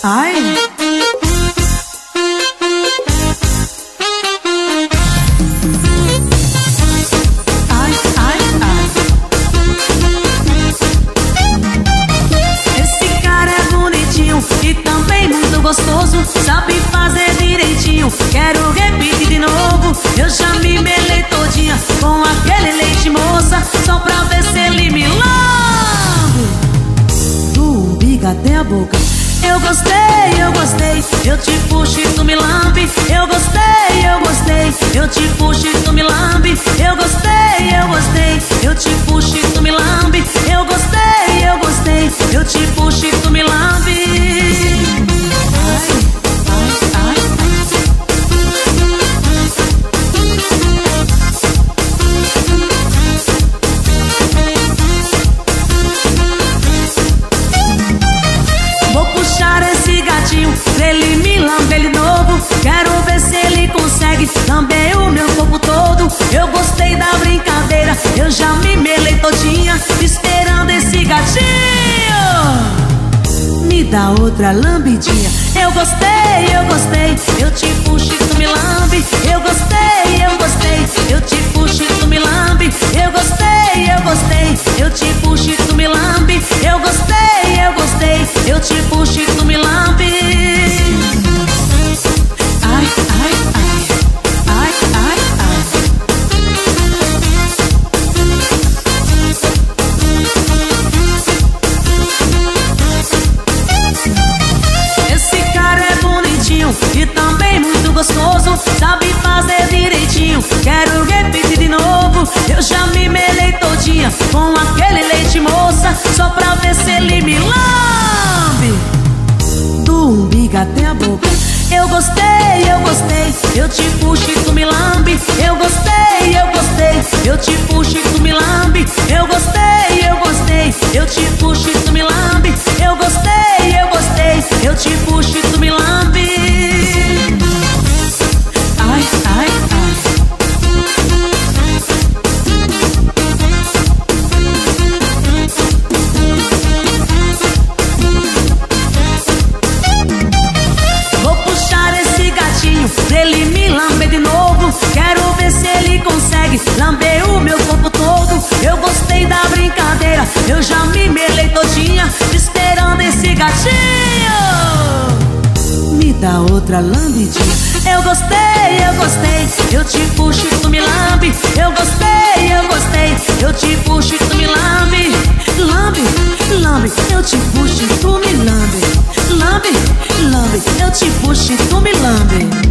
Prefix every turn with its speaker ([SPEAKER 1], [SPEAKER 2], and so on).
[SPEAKER 1] Ai.
[SPEAKER 2] E também muito gostoso, sabe fazer direitinho. Quero repetir de novo. Eu já me melei todinha com aquele leite moça, só pra ver se ele me lambe
[SPEAKER 1] do umbigo até a boca.
[SPEAKER 2] Eu gostei, eu te puxo e tu me lambe. Eu gostei, eu te puxo e tu me lambe. Eu gostei, eu te puxo e tu me lambe. Eu gostei, eu te puxo e tu me lambe. Vou puxar esse gatinho pra ele me lamber de novo. Quero ver se ele consegue lamber o meu corpo todo. Eu gostei da brincadeira, eu já me melei todinha esperando esse gatinho
[SPEAKER 1] me dá outra lambidinha.
[SPEAKER 2] Eu gostei, eu te puxo e tu me lambe. Eu gostei, eu te puxo e tu me lambe. Eu gostei, eu te puxo e tu me lambe. Eu gostei, eu te puxo e tu me lambe.
[SPEAKER 1] Ai, ai, ai, ai, ai, ai.
[SPEAKER 2] Esse cara é bonitinho e também muito gostoso, sabe fazer direitinho. Quero repetir de novo. Eu já me melei todinha com aquele leite moça, só pra ver se ele me lambe
[SPEAKER 1] do umbigo até a boca.
[SPEAKER 2] Eu gostei, eu te puxo e tu me lambe. Eu gostei, eu te puxo e tu me lambe. Eu gostei, eu te puxo e tu me lambe. Eu gostei, eu te puxo e tu me lambe.
[SPEAKER 1] Ai, ai, ai.
[SPEAKER 2] Vou puxar esse gatinho pra ele me lamber de novo. Quero ver se ele consegue lamber o meu corpo todo. Eu gostei da brincadeira, eu já me melei todinha esperando esse gatinho
[SPEAKER 1] me dá outra lambidinha.
[SPEAKER 2] Eu gostei, eu te puxo e tu me lambe. Eu gostei, eu te puxo e tu me lambe.
[SPEAKER 1] Lambe, lambe, eu te puxo e tu me lambe. Lambe, lambe, eu te puxo e tu me lambe.